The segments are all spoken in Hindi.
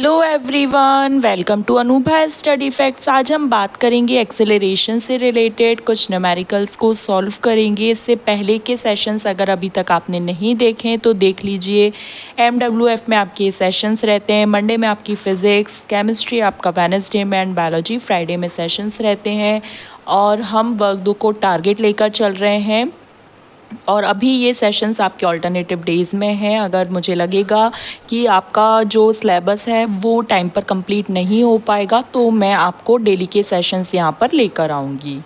Hello everyone, welcome to Anubha study facts. आज हम बात करेंगे एक्सेलरेशन से रिलेटेड कुछ न्यूमेरिकल्स को सॉल्व करेंगे। इससे पहले के सेशंस अगर अभी तक आपने नहीं देखे तो देख लीजिए। MWF में आपके सेशंस रहते हैं, मंडे में आपकी फ़िज़िक्स, केमिस्ट्री आपका वेडनेसडे में एंड बायोलॉजी फ्राइडे में सेशंस रहते हैं। और हम वर्क 2 को टारगेट लेकर चल रहे हैं और अभी ये सेशंस आपके ऑल्टरनेटिव डेज़ में हैं। अगर मुझे लगेगा कि आपका जो सिलेबस है वो टाइम पर कंप्लीट नहीं हो पाएगा तो मैं आपको डेली के सेशंस यहाँ पर लेकर आऊँगी।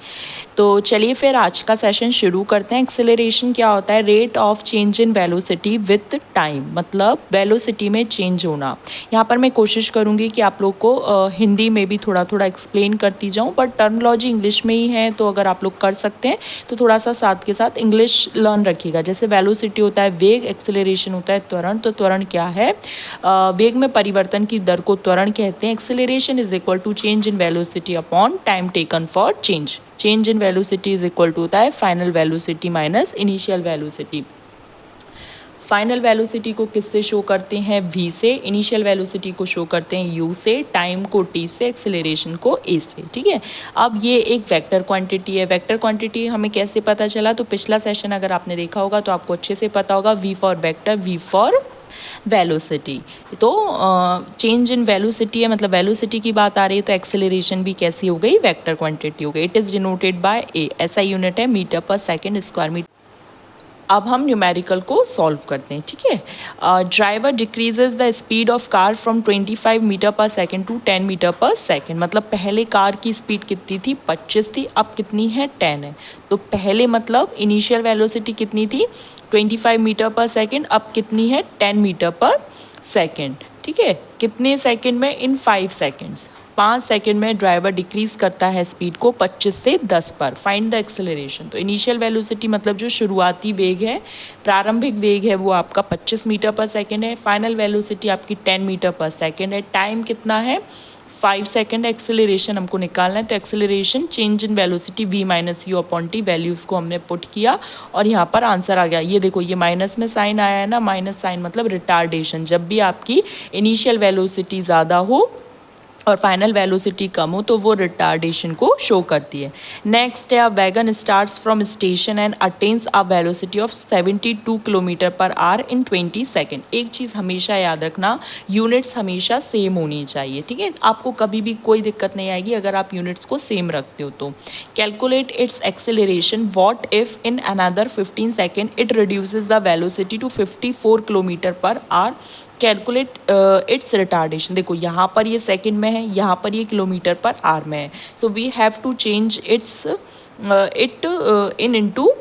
तो चलिए फिर आज का सेशन शुरू करते हैं। एक्सेलरेशन क्या होता है? Rate of change in velocity with time, मतलब वेलोसिटी में चेंज होना। यहाँ पर मैं कोशिश करूँगी कि आप लोग को हिंदी में भी थोड़ा थोड़ा एक्सप्लेन करती जाऊँ, बट टर्मिनोलॉजी इंग्लिश में ही है तो अगर आप लोग कर सकते हैं तो थोड़ा सा साथ के साथ इंग्लिश लर्न रखिएगा। जैसे वेलोसिटी होता है वेग, एक्सेलरेशन होता है त्वरण। तो त्वरण क्या है? वेग में परिवर्तन की दर को त्वरण कहते हैं। Acceleration is equal to change in velocity upon time taken for change. Change in velocity is equal to होता है final velocity minus initial velocity. Final velocity को किससे शो करते हैं? v से। इनिशियल वेलोसिटी को शो करते हैं u से, टाइम को t से, एक्सेलरेशन को a से। ठीक है, अब ये एक वेक्टर क्वांटिटी है। वेक्टर क्वांटिटी हमें कैसे पता चला? तो पिछला सेशन अगर आपने देखा होगा तो आपको अच्छे से पता होगा, v for vector, v for velocity. तो चेंज इन वेलोसिटी है, मतलब वेलोसिटी की बात आ रही है तो एक्सेलरेशन भी कैसी हो गई? वेक्टर क्वांटिटी हो गई। इट इज डिनोटेड बाय ए, ऐसा यूनिट है metre per second square metre. अब हम न्यूमेरिकल को सॉल्व करते हैं। ठीक है, driver decreases the speed of car from 25 metre per second to 10 metre per second. मतलब पहले कार की स्पीड कितनी थी? 25 थी, अब कितनी है? 10 है। तो पहले मतलब इनिशियल वेलोसिटी कितनी थी? 25 मीटर पर सेकेंड, अब कितनी है? 10 मीटर पर सेकेंड। ठीक है, कितने सेकेंड में? इन 5 सेकेंड्स। 5 सेकेंड में ड्राइवर डिक्रीज करता है स्पीड को 25 से 10 पर। Find the acceleration. तो इनिशियल वेलोसिटी मतलब जो शुरुआती वेग है, प्रारंभिक वेग है, वो आपका 25 मीटर पर सेकेंड है। फाइनल वेलोसिटी आपकी 10 मीटर पर सेकेंड है। टाइम कितना है? 5 सेकेंड। एक्सेलरेशन हमको निकालना है, तो acceleration change in velocity v minus u upon t, values को हमने पुट किया और यहाँ पर आंसर आ गया। ये देखो, ये माइनस में साइन आया है ना, माइनस साइन मतलब रिटार्डेशन। जब भी आपकी इनिशियल वेलोसिटी ज़्यादा हो और फाइनल वेलोसिटी कम हो तो वो रिटार्डेशन को शो करती है। नेक्स्ट है, a wagon starts from station and attains a velocity of 72 kilometre per hour in 20 second. एक चीज़ हमेशा याद रखना, यूनिट्स हमेशा सेम होनी चाहिए। ठीक है, आपको कभी भी कोई दिक्कत नहीं आएगी अगर आप यूनिट्स को सेम रखते हो तो। Calculate its acceleration what if in another 15 second it reduces the velocity to 54 kilometre per hour. Calculate its retardation. देखो यहाँ पर ये सेकंड में है, यहाँ पर ये किलोमीटर पर आवर में है। So we have to change its it in into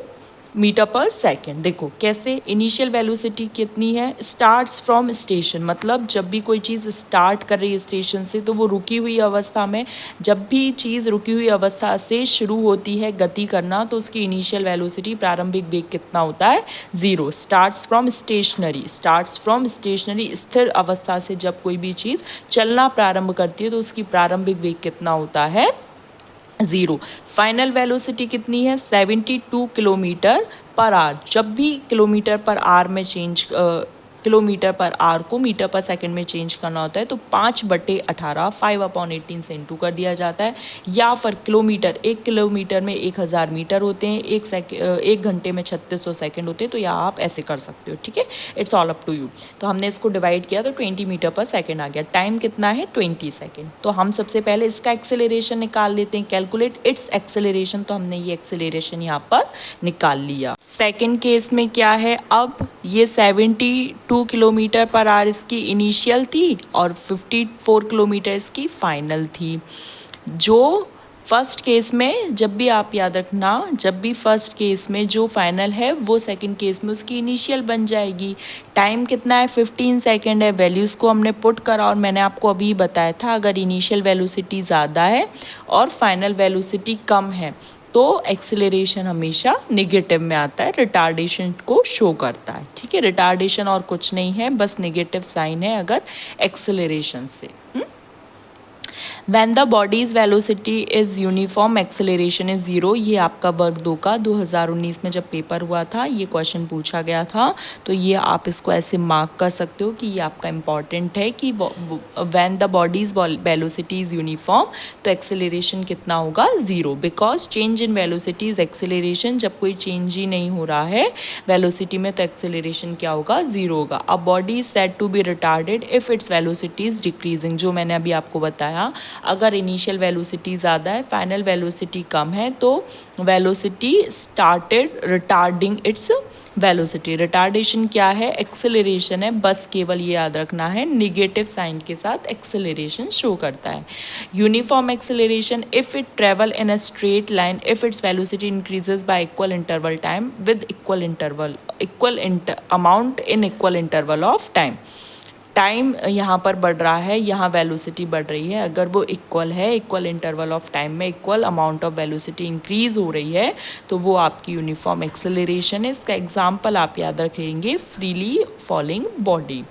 metre per second. देखो कैसे, इनिशियल वेलोसिटी कितनी है? स्टार्ट्स फ्रॉम स्टेशन, मतलब जब भी कोई चीज़ स्टार्ट कर रही है स्टेशन से तो वो रुकी हुई अवस्था में, जब भी चीज़ रुकी हुई अवस्था से शुरू होती है गति करना तो उसकी इनिशियल वेलोसिटी, प्रारंभिक वेग कितना होता है? 0। Starts from stationary, starts from stationary, स्थिर अवस्था से जब कोई भी चीज़ चलना प्रारंभ करती है तो उसकी प्रारंभिक वेग कितना होता है? 0। फाइनल वेलोसिटी कितनी है? 72 किलोमीटर पर आवर। जब भी किलोमीटर पर आवर में चेंज, किलोमीटर पर आवर को मीटर पर सेकंड में चेंज करना होता है तो 5/18, 5/18 से इंटू कर दिया जाता है। या फिर किलोमीटर, 1 किलोमीटर में 1000 मीटर होते हैं, 1 घंटे में 3600 सेकंड होते हैं। तो या आप ऐसे कर सकते हो। ठीक है, it's all up to you. तो हमने इसको डिवाइड किया तो 20 मीटर पर सेकेंड आ गया। टाइम कितना है? 20 सेकेंड। तो हम सबसे पहले इसका एक्सेलरेशन निकाल लेते हैं। कैलकुलेट इट्स एक्सेलरेशन, तो हमने ये एक्सेलरेशन यहाँ पर निकाल लिया। सेकेंड केस में क्या है? अब ये 72 किलोमीटर पर आवर इसकी इनिशियल थी और 54 किलोमीटर इसकी फाइनल थी। जो फर्स्ट केस में, जब भी आप याद रखना, जब भी फर्स्ट केस में जो फाइनल है वो सेकंड केस में उसकी इनिशियल बन जाएगी। टाइम कितना है? 15 सेकेंड है। वैल्यूज़ को हमने पुट करा और मैंने आपको अभी बताया था अगर इनिशियल वेलोसिटी ज़्यादा है और फाइनल वेलोसिटी कम है तो एक्सेलरेशन हमेशा नेगेटिव में आता है, रिटार्डेशन को शो करता है। ठीक है, रिटार्डेशन और कुछ नहीं है, बस नेगेटिव साइन है अगर एक्सेलरेशन से। When the body's velocity is uniform, acceleration is zero। ये आपका वर्ग 2 का 2019 में जब पेपर हुआ था ये क्वेश्चन पूछा गया था, तो ये आप इसको ऐसे मार्क कर सकते हो कि ये आपका इम्पॉर्टेंट है कि when the body's velocity is uniform तो एक्सेलरेशन कितना होगा, zero, because change in velocity is acceleration. जब कोई चेंज ही नहीं हो रहा है वेलोसिटी में तो एक्सेलरेशन क्या होगा, ज़ीरो होगा। A body is said to be retarded if its velocity is decreasing, जो मैंने अभी आपको बताया, अगर इनिशियल वेलोसिटी ज़्यादा है, फाइनल वेलोसिटी कम है, तो velocity started retarding its velocity. Retardation क्या है, एक्सेलरेशन है, बस केवल ये याद रखना है, निगेटिव साइन के साथ एक्सेलरेशन शो करता है। Uniform acceleration if it travel in a straight line if its velocity increases y equal interval time with equal amount in equal interval of time. Time यहाँ पर बढ़ रहा है, यहाँ वेलोसिटी बढ़ रही है, अगर वो इक्वल है, इक्वल इंटरवल ऑफ टाइम में equal amount of velocity increase हो रही है, तो वो आपकी यूनिफॉर्म एक्सेलरेशन है। इसका एग्जांपल आप याद रखेंगे, फ्रीली फॉलिंग बॉडी।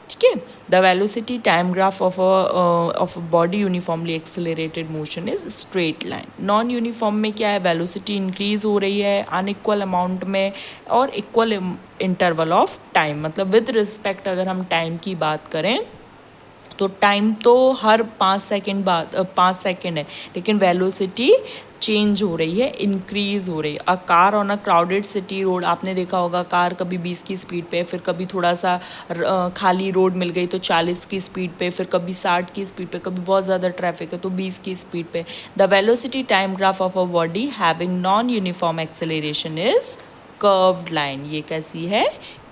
ठीक है, the velocity time graph of body uniformly accelerated motion is straight line. Non uniform में क्या है, वेलोसिटी इंक्रीज हो रही है अनइक्वल अमाउंट में और इक्वल इंटरवल ऑफ टाइम, मतलब विद रिस्पेक्ट अगर हम टाइम की बात करें तो टाइम तो हर 5 सेकेंड बाद 5 सेकेंड है, लेकिन वेलोसिटी चेंज हो रही है, इंक्रीज हो रही है। A car on a crowded city road, आपने देखा होगा कार कभी 20 की स्पीड पे, फिर कभी थोड़ा सा खाली रोड मिल गई तो 40 की स्पीड पे, फिर कभी 60 की स्पीड पे, कभी बहुत ज़्यादा ट्रैफिक है तो 20 की स्पीड पे। The velocity time graph of a body having non uniform acceleration is curved line. ये कैसी है,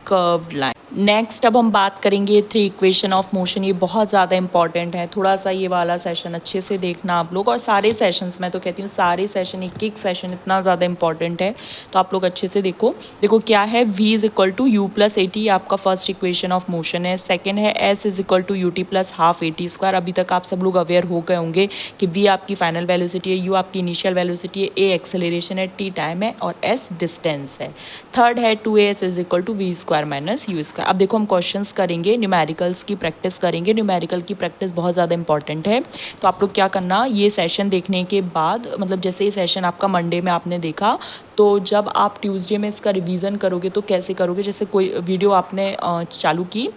कर्व्ड लाइन। नेक्स्ट अब हम बात करेंगे थ्री इक्वेशन ऑफ मोशन। ये बहुत ज़्यादा इंपॉर्टेंट है, थोड़ा सा ये वाला सेशन अच्छे से देखना आप लोग, और सारे सेशंस, मैं तो कहती हूँ सारे सेशन, एक एक सेशन इतना ज़्यादा इंपॉर्टेंट है, तो आप लोग अच्छे से देखो। देखो क्या है, v is equal to u plus a t, आपका फर्स्ट इक्वेशन ऑफ मोशन है। सेकेंड है s is equal to u t plus half a t square. अभी तक आप सब लोग अवेयर हो गए होंगे कि v आपकी फाइनल वेलोसिटी है, u आपकी इनिशियल वेलोसिटी है, a एक्सेलरेशन है, t टाइम है और s डिस्टेंस है। थर्ड है 2as is equal to v square minus u square. अब देखो हम क्वेश्चंस करेंगे, न्यूमेरिकल्स की प्रैक्टिस करेंगे, न्यूमेरिकल की प्रैक्टिस बहुत ज़्यादा इंपॉर्टेंट है। तो आप लोग क्या करना, ये सेशन देखने के बाद, मतलब जैसे ये सेशन आपका मंडे में आपने देखा, तो जब आप ट्यूसडे में इसका रिवीजन करोगे तो कैसे करोगे, जैसे कोई वीडियो आपने चालू की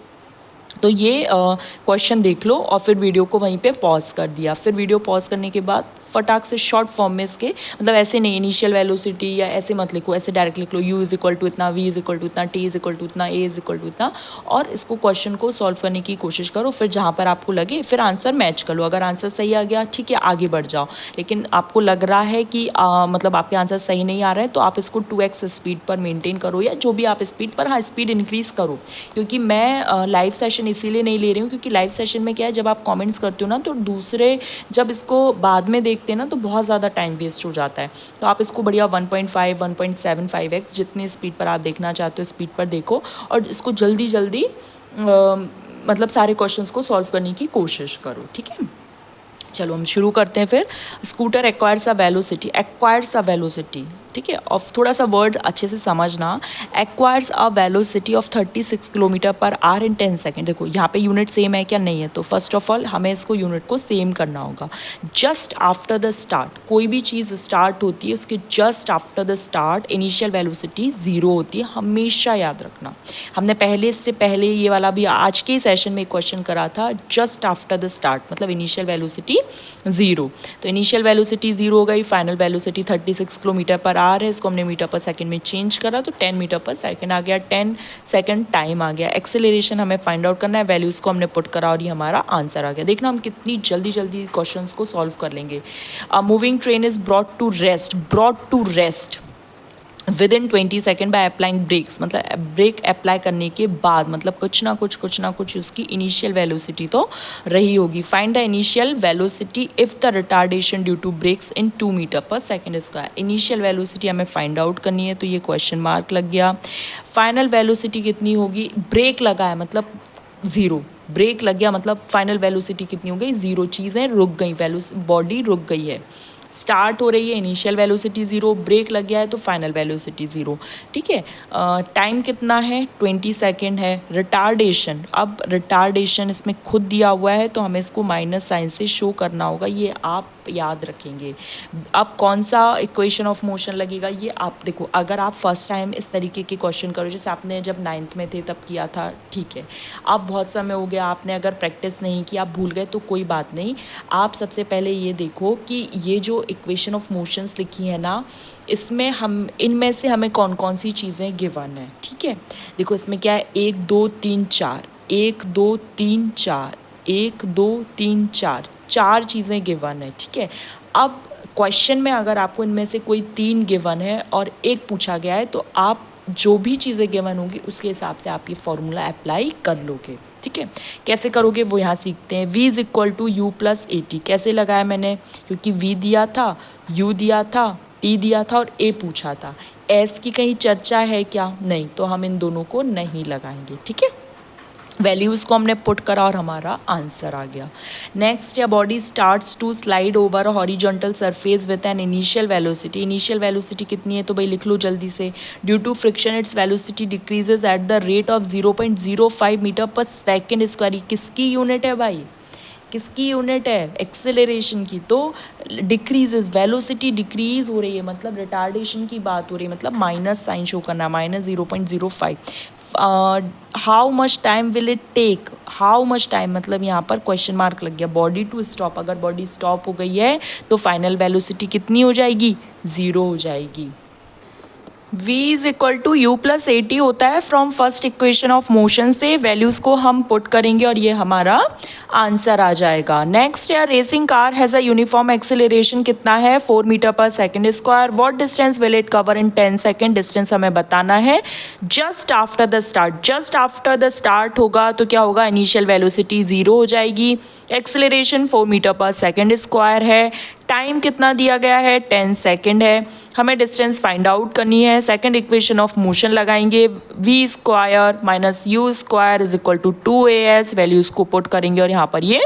तो ये क्वेश्चन देख लो और फिर वीडियो को वहीं पे पॉज कर दिया, फिर वीडियो पॉज करने के बाद फटाक से शॉर्ट फॉर्म में इसके, मतलब ऐसे नहीं इनिशियल वेलोसिटी या ऐसे मत लिखो, ऐसे डायरेक्ट लिख लो u इज इक्वल टू इतना, v इज इक्वल टू इतना, t इज इक्वल टू इतना, a इज इक्वल टू इतना, और इसको क्वेश्चन को सॉल्व करने की कोशिश करो। फिर जहाँ पर आपको लगे फिर आंसर मैच कर लो, अगर आंसर सही आ गया ठीक है आगे बढ़ जाओ, लेकिन आपको लग रहा है कि मतलब आपके आंसर सही नहीं आ रहे हैं तो आप इसको 2x स्पीड पर मेनटेन करो, या जो भी आप स्पीड पर, हाँ स्पीड इंक्रीज करो। क्योंकि मैं लाइव सेशन इसीलिए नहीं ले रही हूँ क्योंकि लाइव सेशन में क्या है, जब आप कमेंट्स करते हो ना तो दूसरे जब इसको बाद में देखते हैं ना तो बहुत ज़्यादा टाइम वेस्ट हो जाता है। तो आप इसको बढ़िया 1.5 1.75x जितनी स्पीड पर आप देखना चाहते हो स्पीड पर देखो, और इसको जल्दी जल्दी मतलब सारे क्वेश्चंस को सॉल्व करने की कोशिश करो। ठीक है, चलो हम शुरू करते हैं फिर। स्कूटर एक्वायर्स अ वेलोसिटी, ठीक है, और थोड़ा सा वर्ड अच्छे से समझना। Acquires a velocity of 36 kilometre per hour in 10 second. देखो यहाँ पे यूनिट सेम है क्या, नहीं है, तो फर्स्ट ऑफ ऑल हमें इसको यूनिट को सेम करना होगा। जस्ट आफ्टर द स्टार्ट, कोई भी चीज़ स्टार्ट होती है उसके just after the start initial velocity 0 होती है, हमेशा याद रखना। हमने इससे पहले ये वाला भी आज के सेशन में क्वेश्चन करा था, जस्ट आफ्टर द स्टार्ट मतलब इनिशियल वेलोसिटी 0। तो इनिशियल वेलोसिटी 0 हो गई, final velocity 36 kilometre per our है, इसको हमने मीटर पर सेकंड में चेंज करा तो 10 मीटर पर सेकंड आ गया, 10 सेकंड टाइम आ गया। एक्सेलरेशन हमें फाइंड आउट करना है, वैल्यूज़ को हमने पुट करा और ये हमारा आंसर आ गया। देखना हम कितनी जल्दी जल्दी क्वेश्चंस को सॉल्व कर लेंगे। Moving train is brought to rest within 20 second by applying brakes, मतलब ब्रेक अप्लाई करने के बाद, मतलब कुछ ना कुछ उसकी इनिशियल वेलोसिटी तो रही होगी। Find the initial velocity if the retardation due to brakes in 2 metre per second square. Initial velocity हमें फाइंड आउट करनी है, तो ये क्वेश्चन मार्क लग गया। फाइनल वेलोसिटी कितनी होगी, ब्रेक लगा है मतलब 0, ब्रेक लग गया मतलब फाइनल वेलोसिटी कितनी हो गई, 0। चीज़ें रुक गई, बॉडी रुक गई है। स्टार्ट हो रही है, इनिशियल वेलोसिटी 0, ब्रेक लग गया है तो फाइनल वेलोसिटी 0। ठीक है, टाइम कितना है, 20 सेकेंड है। रिटार्डेशन, अब रिटार्डेशन इसमें खुद दिया हुआ है तो हमें इसको माइनस साइन से शो करना होगा, ये आप याद रखेंगे। अब कौन सा इक्वेशन ऑफ मोशन लगेगा ये आप देखो, अगर आप फर्स्ट टाइम इस तरीके के क्वेश्चन करो जैसे आपने जब 9th में थे तब किया था, ठीक है, अब बहुत समय हो गया, आपने अगर प्रैक्टिस नहीं की, आप भूल गए तो कोई बात नहीं। आप सबसे पहले ये देखो कि ये जो इक्वेशन ऑफ मोशंस लिखी है ना, इसमें हम इनमें से हमें कौन कौन सी चीज़ें गिवन है। ठीक है, देखो इसमें क्या है, 1 2 3 4, 1 2 3 4, 1 2 3 4, 4 चीज़ें गिवन है। ठीक है, अब क्वेश्चन में अगर आपको इनमें से कोई 3 गिवन है और एक पूछा गया है तो आप जो भी चीज़ें गिवन होंगी उसके हिसाब से आप ये फॉर्मूला अप्लाई कर लोगे। ठीक है, कैसे करोगे वो यहाँ सीखते हैं। v is equal to u plus a t, कैसे लगाया मैंने, क्योंकि v दिया था, u दिया था, t दिया था और a पूछा था। s की कहीं चर्चा है क्या, नहीं, तो हम इन दोनों को नहीं लगाएंगे। ठीक है, वैल्यूज़ को हमने पुट करा और हमारा आंसर आ गया। नेक्स्ट, या body starts to slide over horizontal surface with an initial velocity. Initial velocity कितनी है तो भाई लिख लो जल्दी से। Due to friction its velocity decreases at the rate of 0.05 metre per second square. किसकी यूनिट है भाई, किसकी यूनिट है, एक्सेलरेशन की। तो डिक्रीजेज, वेलोसिटी डिक्रीज हो रही है मतलब रिटार्डेशन की बात हो रही है, मतलब माइनस साइन शो करना, minus 0.05। How much time will it take, how much time मतलब यहाँ पर क्वेश्चन मार्क लग गया। बॉडी टू स्टॉप, अगर बॉडी स्टॉप हो गई है तो फाइनल वेलोसिटी कितनी हो जाएगी, 0 हो जाएगी। v is equal to u plus a t होता है from first equation of motion से, वैल्यूज़ को हम पुट करेंगे और ये हमारा आंसर आ जाएगा। नेक्स्ट, या racing car has a uniform acceleration कितना है, 4 metre per second square. What distance will it cover in 10 second, distance हमें बताना है। Just after the start, just after the start होगा तो क्या होगा, इनिशियल वेलोसिटी 0 हो जाएगी। Acceleration 4 metre per second square है। टाइम कितना दिया गया है, 10 सेकेंड है। हमें डिस्टेंस फाइंड आउट करनी है। सेकेंड इक्वेशन ऑफ मोशन लगाएंगे, v square minus u square is equal to 2as, values को पुट करेंगे और यहाँ पर ये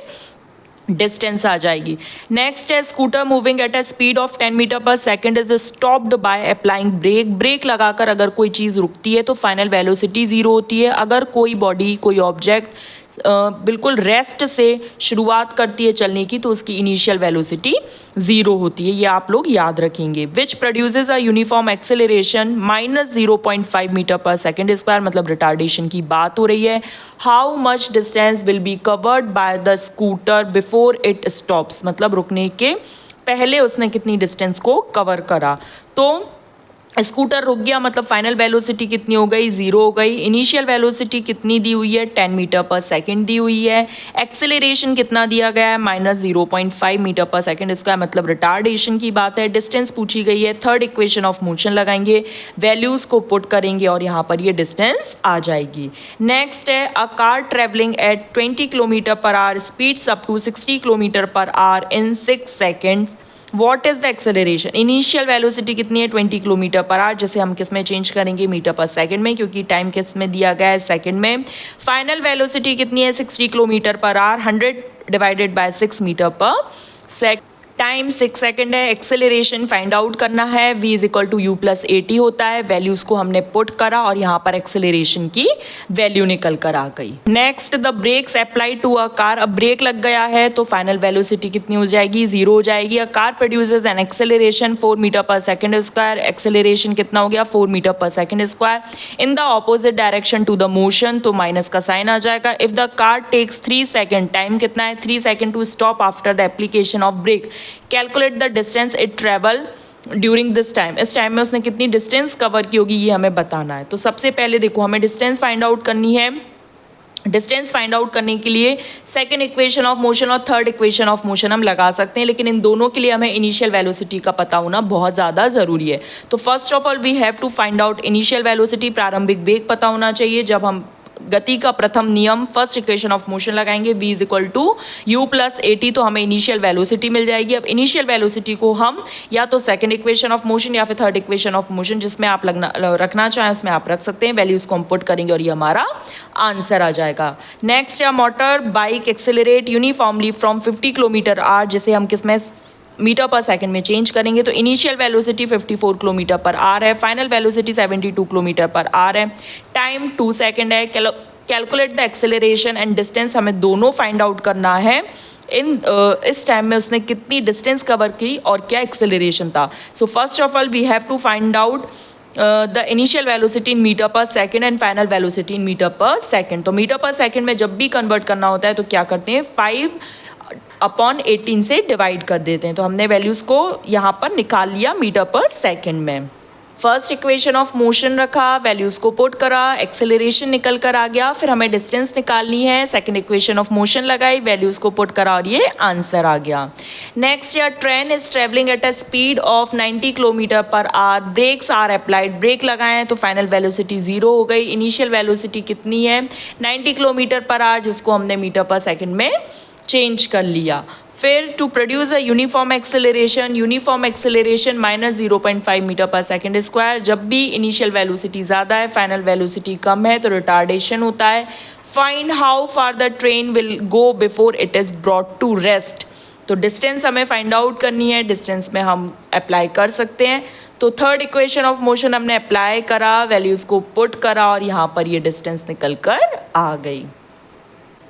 डिस्टेंस आ जाएगी। नेक्स्ट है, scooter moving at a speed of 10 metre per second is stopped by applying brake. Brake लगाकर अगर कोई चीज़ रुकती है तो फाइनल वेलोसिटी 0 होती है। अगर कोई बॉडी, कोई ऑब्जेक्ट बिल्कुल रेस्ट से शुरुआत करती है चलने की तो उसकी इनिशियल वेलोसिटी 0 होती है, ये आप लोग याद रखेंगे। Which produces a uniform acceleration minus 0.5 metre per second square, मतलब रिटार्डेशन की बात हो रही है। How much distance will be covered by the scooter before it stops, मतलब रुकने के पहले उसने कितनी डिस्टेंस को कवर करा। तो स्कूटर रुक गया मतलब फाइनल वेलोसिटी कितनी हो गई, 0 हो गई। इनिशियल वेलोसिटी कितनी दी हुई है, 10 मीटर पर सेकेंड दी हुई है। एक्सेलरेशन कितना दिया गया है, माइनस 0.5 मीटर पर सेकेंड, इसका मतलब रिटार्डेशन की बात है। डिस्टेंस पूछी गई है। थर्ड इक्वेशन ऑफ मोशन लगाएंगे, वैल्यूज को पुट करेंगे और यहाँ पर ये डिस्टेंस आ जाएगी। नेक्स्ट है, a car travelling at 20 kilometre per hour speeds up to 60 kilometre per hour in 6 seconds. What is the acceleration, initial velocity कितनी है, 20 किलोमीटर पर आवर, जैसे हम किस में चेंज करेंगे, मीटर पर सेकंड में, क्योंकि टाइम किस में दिया गया है, सेकंड में। फाइनल वेलोसिटी कितनी है, 60 kilometre per hour, 100 divided by 6 metre per second. Time 6 second है। एक्सेलरेशन फाइंड आउट करना है, v is equal to u plus a t होता है। वैल्यूज को हमने पुट करा और यहाँ पर एक्सेलरेशन की वैल्यू निकल कर आ गई। Next, the brakes apply to a car, अब ब्रेक लग गया है तो फाइनल वेलोसिटी कितनी हो जाएगी, 0 हो जाएगी। A car produces an acceleration 4 metre per second square, acceleration कितना हो गया, 4 metre per second square in the opposite direction to the motion, तो माइनस का साइन आ जाएगा। If the car takes 3 second, time कितना है, 3 second to stop after the application of brake, calculate the distance it travel during this time, इस टाइम में उसने कितनी डिस्टेंस कवर की होगी ये हमें बताना है। तो सबसे पहले देखो हमें डिस्टेंस फाइंड आउट करनी है। डिस्टेंस फाइंड आउट करने के लिए सेकंड इक्वेशन ऑफ मोशन और थर्ड इक्वेशन ऑफ मोशन हम लगा सकते हैं, लेकिन इन दोनों के लिए हमें इनिशियल वेलोसिटी का पता होना बहुत ज़्यादा ज़रूरी है। तो first of all we have to find out initial velocity, प्रारंभिक वेग पता होना चाहिए। जब हम गति का प्रथम नियम फर्स्ट इक्वेशन ऑफ मोशन लगाएंगे, v is equal to u plus a t, तो हमें इनिशियल वेलोसिटी मिल जाएगी। अब इनिशियल वेलोसिटी को हम या तो सेकंड इक्वेशन ऑफ मोशन या फिर थर्ड इक्वेशन ऑफ मोशन, जिसमें आप रखना चाहें उसमें आप रख सकते हैं। वैल्यूज को हम पुट करेंगे और ये हमारा आंसर आ जाएगा। नेक्स्ट, या motor bike accelerate uniformly from 50 kilometre our, जिसे हम किसमें मीटर पर सेकंड में चेंज करेंगे तो इनिशियल वेलोसिटी 54 किलोमीटर पर आर है, फाइनल वेलोसिटी 72 किलोमीटर पर आर है, टाइम 2 सेकंड है। Calculate the acceleration and distance, हमें दोनों फाइंड आउट करना है। इस टाइम में उसने कितनी डिस्टेंस कवर की और क्या एक्सेलरेशन था। So first of all we have to find out the initial velocity in metre per second and final velocity in metre per second. तो मीटर पर सेकंड में जब भी कन्वर्ट करना होता है तो क्या करते हैं, 5/18 से डिवाइड कर देते हैं। तो हमने वैल्यूज़ को यहाँ पर निकाल लिया मीटर पर सेकंड में। फर्स्ट इक्वेशन ऑफ मोशन रखा, वैल्यूज़ को पुट करा, एक्सेलरेशन निकल कर आ गया, फिर हमें डिस्टेंस निकालनी है। सेकंड इक्वेशन ऑफ मोशन लगाई, वैल्यूज़ को पुट करा और ये आंसर आ गया। नेक्स्ट, या train is travelling at a speed of 90 kilometre per hour, brakes are applied, brake लगाएं तो फाइनल वेलोसिटी 0 हो गई। इनिशियल वेलोसिटी कितनी है, 90 किलोमीटर पर आवर, जिसको हमने मीटर पर सेकेंड में चेंज कर लिया। फिर to produce a uniform acceleration -0.5 metre per second square, जब भी इनिशियल वेलोसिटी ज़्यादा है फाइनल वेलोसिटी कम है तो रिटार्डेशन होता है। Find how far the train will go before it is brought to rest, तो डिस्टेंस हमें फाइंड आउट करनी है, डिस्टेंस में हम अप्लाई कर सकते हैं। तो थर्ड इक्वेशन ऑफ मोशन हमने अप्लाई करा, वैल्यूज़ को पुट करा और यहाँ पर ये डिस्टेंस निकल कर आ गई।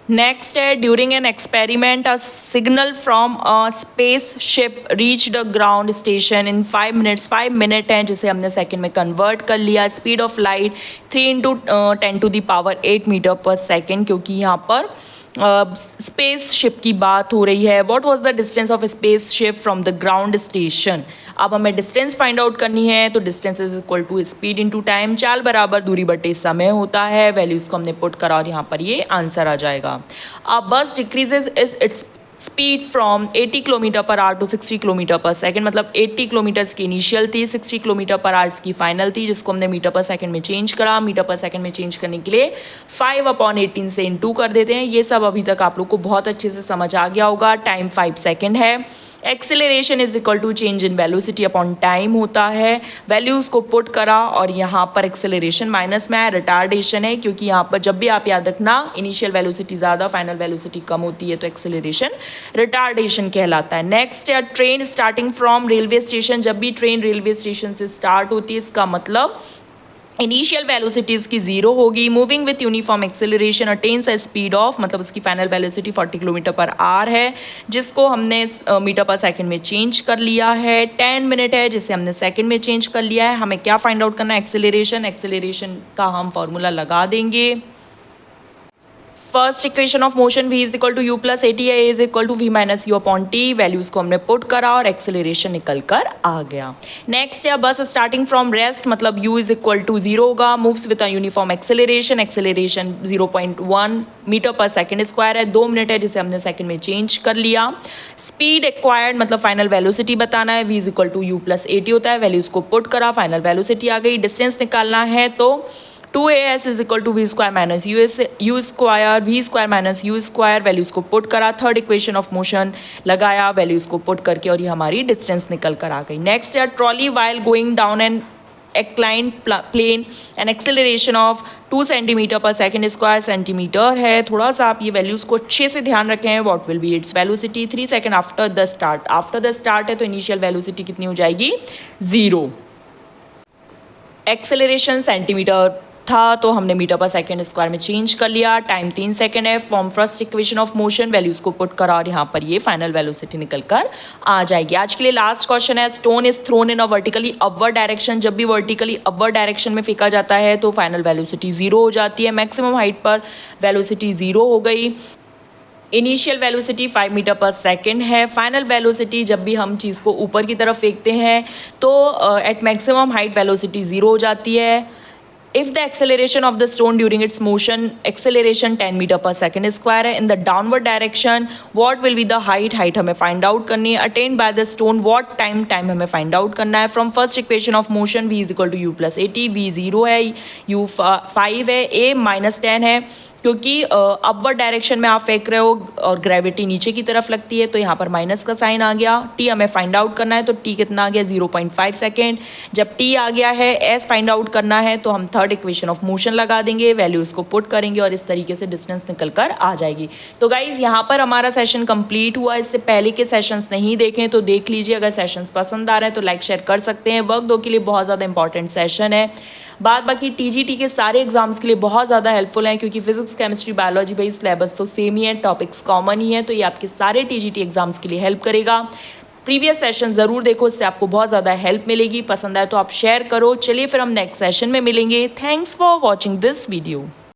नेक्स्ट है, during an experiment a signal from a space ship reach the ground station in 5 minutes. 5 minute हैं जिसे हमने सेकेंड में कन्वर्ट कर लिया। Speed of light 3 × 10⁸ metre per second, क्योंकि यहाँ पर स्पेस शिप की बात हो रही है। What was the distance of spaceship from the ground station. अब हमें डिस्टेंस फाइंड आउट करनी है तो distance is equal to speed into time, चाल बराबर दूरी बटे समय होता है। वैल्यूज़ को हमने पुट करा और यहाँ पर ये आंसर आ जाएगा। अब bus decreases its speed from 80 kilometre per hour to 60 kilometre per second, मतलब 80 किलोमीटर्स की इनिशियल थी, 60 किलोमीटर पर आवर की फाइनल थी, जिसको हमने मीटर पर सेकंड में चेंज करा। मीटर पर सेकंड में चेंज करने के लिए 5/18 से इनटू कर देते हैं। ये सब अभी तक आप लोग को बहुत अच्छे से समझ आ गया होगा। टाइम 5 सेकेंड है। Acceleration is equal to change in velocity upon time होता है। वैल्यूज़ को पुट करा और यहाँ पर एक्सेलरेशन माइनस में है, रिटार्डेशन है, क्योंकि यहाँ पर जब भी आप याद रखना इनिशियल वेलोसिटी ज़्यादा फाइनल वेलोसिटी कम होती है तो एक्सेलरेशन रिटार्डेशन कहलाता है। नेक्स्ट है, train starting from railway station, जब भी ट्रेन रेलवे स्टेशन से स्टार्ट होती है इसका मतलब इनिशियल वेलोसिटी उसकी 0 होगी। Moving with uniform acceleration attains a speed of, मतलब उसकी final velocity 40 kilometre per our है, जिसको हमने मीटर पर सेकंड में चेंज कर लिया है। 10 मिनट है जिसे हमने सेकंड में चेंज कर लिया है। हमें क्या फाइंड आउट करना है, एक्सेलरेशन का हम फॉर्मूला लगा देंगे। First equation of motion v is equal to u plus a t, a is equal to v minus u upon t. Values को हमने पुट करा और एक्सेलरेशन निकल कर आ गया। नेक्स्ट है, बस स्टार्टिंग फ्रॉम रेस्ट, मतलब u इज इक्वल टू 0 होगा। Moves with a uniform acceleration 0.1 metre per second square है। 2 मिनट है जिसे हमने सेकेंड में चेंज कर लिया। स्पीड एक्वायर्ड, मतलब फाइनल वेलोसिटी बताना है, v is equal to u plus a t होता है। वैल्यूज़ को पुट करा, फाइनल वेलोसिटी आ गई। डिस्टेंस निकालना है तो 2as is equal to v square minus u square, v square minus u square. Values को पुट करा, थर्ड इक्वेशन ऑफ मोशन लगाया, वैल्यूज़ को पुट करके और ये हमारी डिस्टेंस निकल कर आ गई। नेक्स्ट है, trolley while going down an incline plane an acceleration of 2 centimetre per second square, centimetre है। थोड़ा सा आप ये वैल्यूज़ को अच्छे से ध्यान रखें। What will be its velocity 3 second after the start. After the start है तो इनिशियल वेलोसिटी कितनी हो जाएगी, 0। एक्सेलरेशन सेंटीमीटर था तो हमने मीटर पर सेकेंड स्क्वायर में चेंज कर लिया। टाइम 3 सेकेंड है। Form first equation of motion, values को पुट करा और यहाँ पर ये फाइनल वेलोसिटी निकल कर आ जाएगी। आज के लिए लास्ट क्वेश्चन है, stone is thrown in a vertically upward direction, जब भी वर्टिकली अपवर्ड डायरेक्शन में फेंका जाता है तो फाइनल वेलोसिटी 0 हो जाती है। मैक्सिमम हाइट पर वेलोसिटी 0 हो गई। Initial velocity 5 metre per second है। फाइनल वेलोसिटी जब भी हम चीज़ को ऊपर की तरफ फेंकते हैं तो एट मैक्सिमम हाइट वेलोसिटी 0 हो जाती है। If the acceleration of the stone during its motion, acceleration 10 metre per second square है, in the downward direction, what will be the height? height हमें find out करनी है। attained by the stone, what time? time हमें find out करना है। from first equation of motion, v is equal to u plus at, v 0 है, u 5 है, a minus 10 है। क्योंकि अपवर्ड डायरेक्शन में आप फेंक रहे हो और ग्रेविटी नीचे की तरफ लगती है, तो यहाँ पर माइनस का साइन आ गया। टी हमें फाइंड आउट करना है, तो टी कितना आ गया 0.5 सेकेंड। जब टी आ गया है, एस फाइंड आउट करना है, तो हम थर्ड इक्वेशन ऑफ मोशन लगा देंगे, वैल्यूज को पुट करेंगे और इस तरीके से डिस्टेंस निकल कर आ जाएगी। तो गाइज यहाँ पर हमारा सेशन कंप्लीट हुआ। इससे पहले के सेशंस नहीं देखें तो देख लीजिए। अगर सेशंस पसंद आ रहे हैं तो लाइक शेयर कर सकते हैं। वर्क 2 के लिए बहुत ज़्यादा इंपॉर्टेंट सेशन है। बाद बाकी टीजीटी के सारे एग्जाम्स के लिए बहुत ज़्यादा हेल्पफुल हैं, क्योंकि फिजिक्स केमिस्ट्री बायोलॉजी भाई सिलेबस तो सेम ही है, टॉपिक्स कॉमन ही है, तो ये आपके सारे टीजीटी एग्जाम्स के लिए हेल्प करेगा। प्रीवियस सेशन ज़रूर देखो, इससे आपको बहुत ज़्यादा हेल्प मिलेगी। पसंद आए तो आप शेयर करो। चलिए फिर हम नेक्स्ट सेशन में मिलेंगे। Thanks for watching this video.